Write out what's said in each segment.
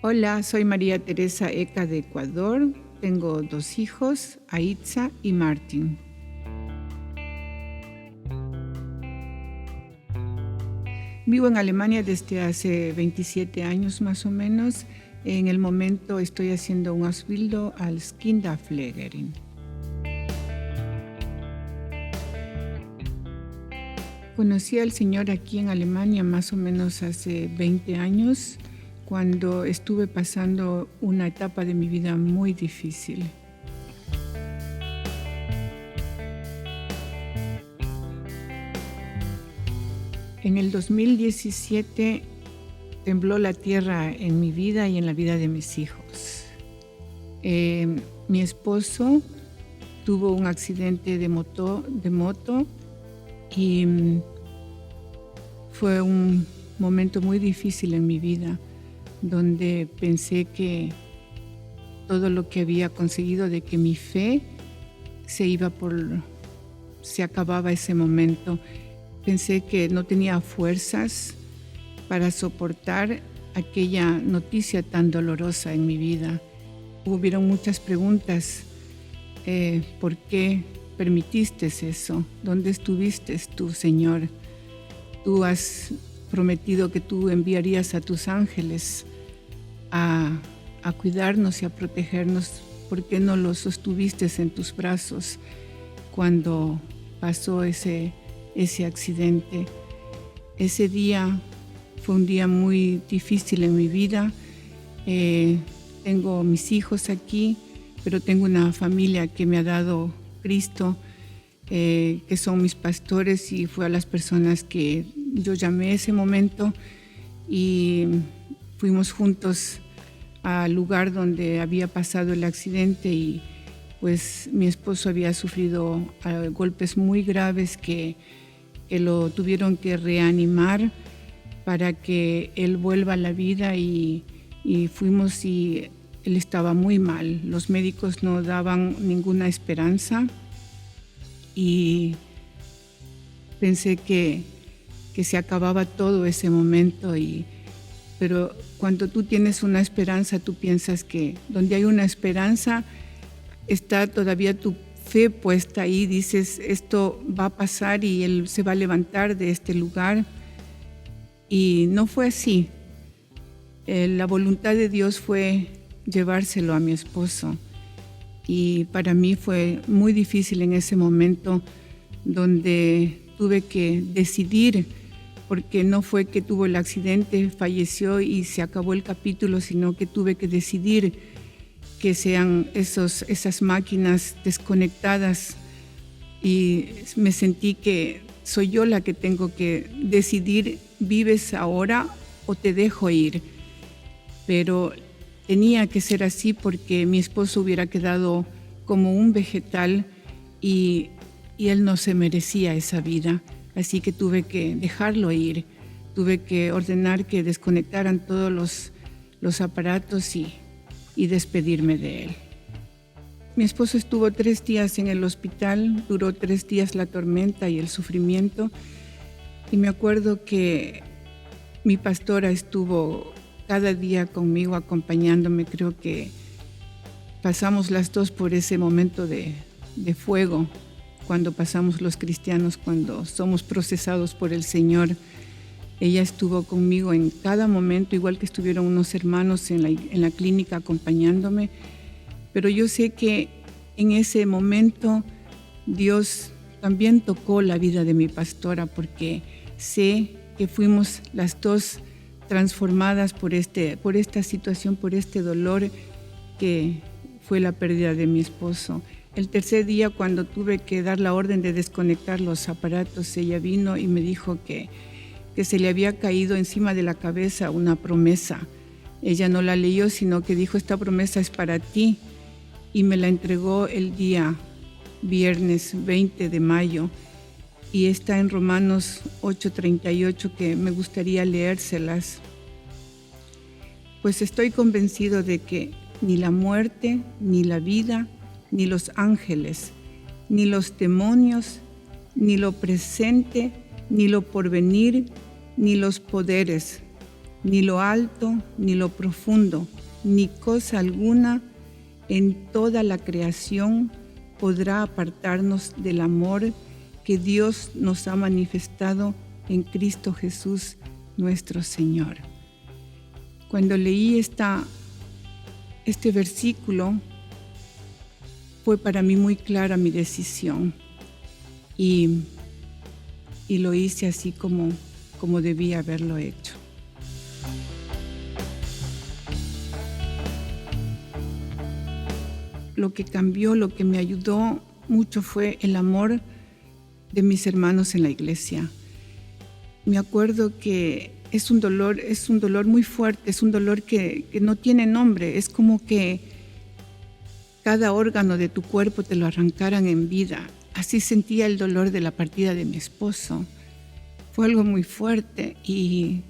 Hola, soy María Teresa Eca de Ecuador. Tengo 2 hijos, Aitza y Martín. Vivo en Alemania desde hace 27 años más o menos. En el momento estoy haciendo un Ausbildung als Kinderpflegerin. Conocí al Señor aquí en Alemania más o menos hace 20 años, cuando estuve pasando una etapa de mi vida muy difícil. En el 2017 tembló la tierra en mi vida y en la vida de mis hijos. Mi esposo tuvo un accidente de moto y fue un momento muy difícil en mi vida, donde pensé que todo lo que había conseguido, de que mi fe se acababa ese momento. Pensé que no tenía fuerzas para soportar aquella noticia tan dolorosa en mi vida. Hubieron muchas preguntas. ¿Por qué permitiste eso? ¿Dónde estuviste tú, Señor? Tú has prometido que tú enviarías a tus ángeles a cuidarnos y a protegernos. ¿Por qué no los sostuviste en tus brazos cuando pasó ese accidente? Ese día fue un día muy difícil en mi vida. Tengo mis hijos aquí, pero tengo una familia que me ha dado Cristo, que son mis pastores, y fue a las personas que yo llamé ese momento y fuimos juntos al lugar donde había pasado el accidente, y pues mi esposo había sufrido golpes muy graves que lo tuvieron que reanimar para que él vuelva a la vida, y fuimos y él estaba muy mal. Los médicos no daban ninguna esperanza y pensé que se acababa todo ese momento, pero cuando tú tienes una esperanza, tú piensas que donde hay una esperanza está todavía tu fe puesta ahí. Dices, esto va a pasar y él se va a levantar de este lugar. Y no fue así. La voluntad de Dios fue llevárselo a mi esposo, y para mí fue muy difícil en ese momento, donde tuve que decidir, porque no fue que tuvo el accidente, falleció y se acabó el capítulo, sino que tuve que decidir que sean esas máquinas desconectadas, y me sentí que soy yo la que tengo que decidir: ¿vives ahora o te dejo ir? Pero tenía que ser así, porque mi esposo hubiera quedado como un vegetal y él no se merecía esa vida. Así que tuve que dejarlo ir, tuve que ordenar que desconectaran todos los aparatos y despedirme de él. Mi esposo estuvo 3 días en el hospital, duró 3 días la tormenta y el sufrimiento, y me acuerdo que mi pastora estuvo cada día conmigo, acompañándome. Creo que pasamos las dos por ese momento de fuego, cuando pasamos los cristianos, cuando somos procesados por el Señor. Ella estuvo conmigo en cada momento, igual que estuvieron unos hermanos en la clínica acompañándome. Pero yo sé que en ese momento Dios también tocó la vida de mi pastora, porque sé que fuimos las dos transformadas por esta situación, por este dolor que fue la pérdida de mi esposo. El tercer día, cuando tuve que dar la orden de desconectar los aparatos, ella vino y me dijo que se le había caído encima de la cabeza una promesa. Ella no la leyó, sino que dijo: esta promesa es para ti, y me la entregó el día viernes 20 de mayo, y está en Romanos 8:38, que me gustaría leérselas. Pues estoy convencido de que ni la muerte, ni la vida, ni los ángeles, ni los demonios, ni lo presente, ni lo porvenir, ni los poderes, ni lo alto, ni lo profundo, ni cosa alguna en toda la creación podrá apartarnos del amor que Dios nos ha manifestado en Cristo Jesús, nuestro Señor. Cuando leí este versículo, fue para mí muy clara mi decisión y lo hice así como debía haberlo hecho. Lo que cambió, lo que me ayudó mucho fue el amor de mis hermanos en la iglesia. Me acuerdo que es un dolor muy fuerte, es un dolor que no tiene nombre, es como que cada órgano de tu cuerpo te lo arrancaran en vida. Así sentía el dolor de la partida de mi esposo. Fue algo muy fuerte y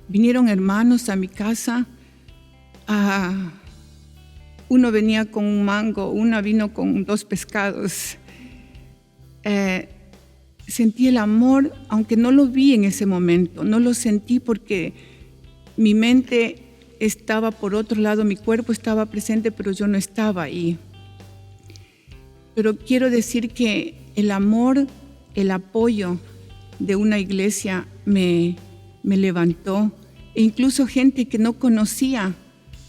vinieron hermanos a mi casa. Uno venía con un mango, una vino con 2 pescados. Sentí el amor, aunque no lo vi en ese momento, no lo sentí porque mi mente estaba por otro lado, mi cuerpo estaba presente, pero yo no estaba ahí. Pero quiero decir que el amor, el apoyo de una iglesia me levantó, e incluso gente que no conocía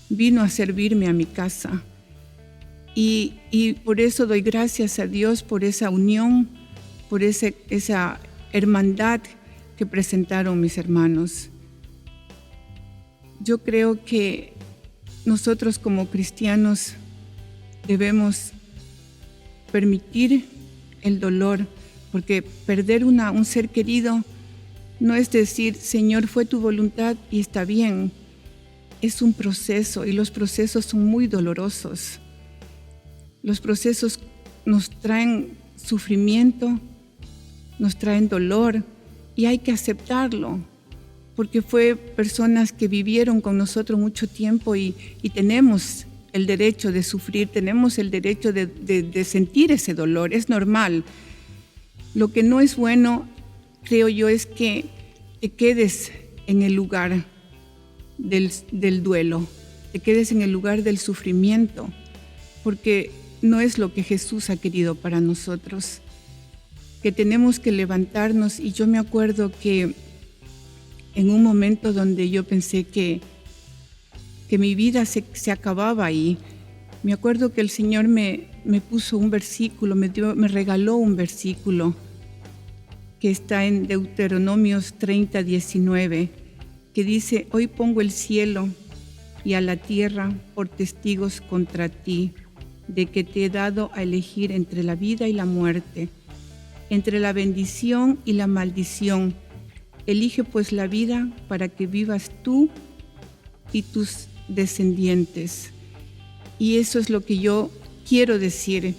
vino a servirme a mi casa. Y por eso doy gracias a Dios por esa unión, por esa hermandad que presentaron mis hermanos. Yo creo que nosotros como cristianos debemos permitir el dolor, porque perder un ser querido no es decir, Señor, fue tu voluntad y está bien. Es un proceso y los procesos son muy dolorosos. Los procesos nos traen sufrimiento, nos traen dolor y hay que aceptarlo, porque fue personas que vivieron con nosotros mucho tiempo y tenemos el derecho de sufrir, tenemos el derecho de sentir ese dolor, es normal. Lo que no es bueno, creo yo, es que te quedes en el lugar del duelo, te quedes en el lugar del sufrimiento, porque no es lo que Jesús ha querido para nosotros, que tenemos que levantarnos. Y yo me acuerdo que en un momento donde yo pensé que mi vida se acababa ahí, me acuerdo que el Señor me puso un versículo, me regaló un versículo que está en Deuteronomios 30:19, que dice: hoy pongo el cielo y a la tierra por testigos contra ti, de que te he dado a elegir entre la vida y la muerte, entre la bendición y la maldición. Elige pues la vida para que vivas tú y tus descendientes. Y eso es lo que yo quiero decir,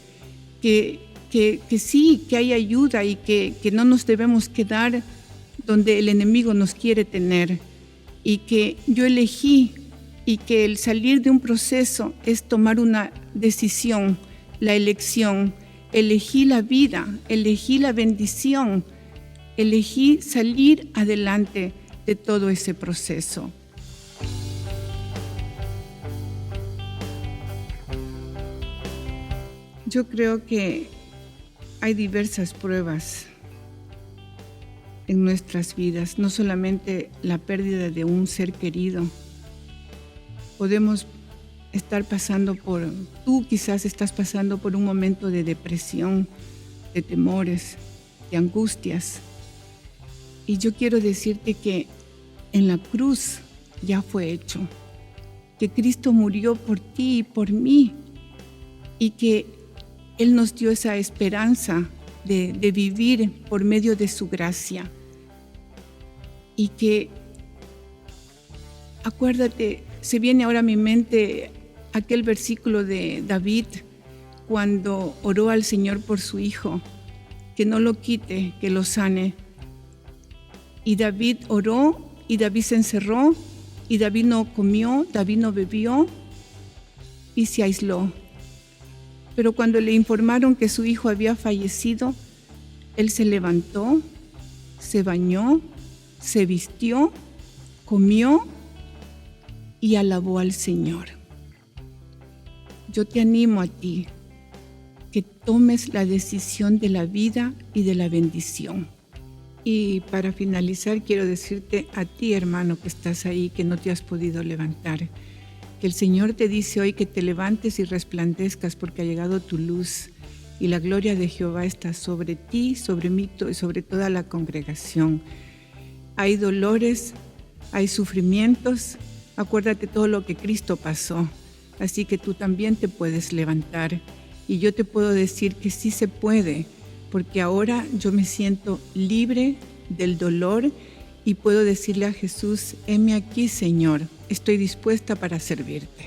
que sí, que hay ayuda y que no nos debemos quedar donde el enemigo nos quiere tener, y que yo elegí, y que el salir de un proceso es tomar una decisión, la elección. Elegí la vida, elegí la bendición, elegí salir adelante de todo ese proceso. Yo creo que hay diversas pruebas en nuestras vidas, no solamente la pérdida de un ser querido. Podemos estar tú quizás estás pasando por un momento de depresión, de temores, de angustias. Y yo quiero decirte que en la cruz ya fue hecho, que Cristo murió por ti y por mí, y que Él nos dio esa esperanza de vivir por medio de su gracia. Y que, acuérdate, se viene ahora a mi mente aquel versículo de David cuando oró al Señor por su hijo, que no lo quite, que lo sane. Y David oró, y David se encerró, y David no comió, David no bebió, y se aisló. Pero cuando le informaron que su hijo había fallecido, él se levantó, se bañó, se vistió comió y alabó al Señor. Yo te animo a ti que tomes la decisión de la vida y de la bendición. Y para finalizar, quiero decirte a ti, hermano, que estás ahí, que no te has podido levantar, que el Señor te dice hoy que te levantes y resplandezcas porque ha llegado tu luz y la gloria de Jehová está sobre ti, sobre mí y sobre toda la congregación. Hay dolores, hay sufrimientos, acuérdate todo lo que Cristo pasó, así que tú también te puedes levantar. Y yo te puedo decir que sí se puede, porque ahora yo me siento libre del dolor y puedo decirle a Jesús: heme aquí, Señor, estoy dispuesta para servirte.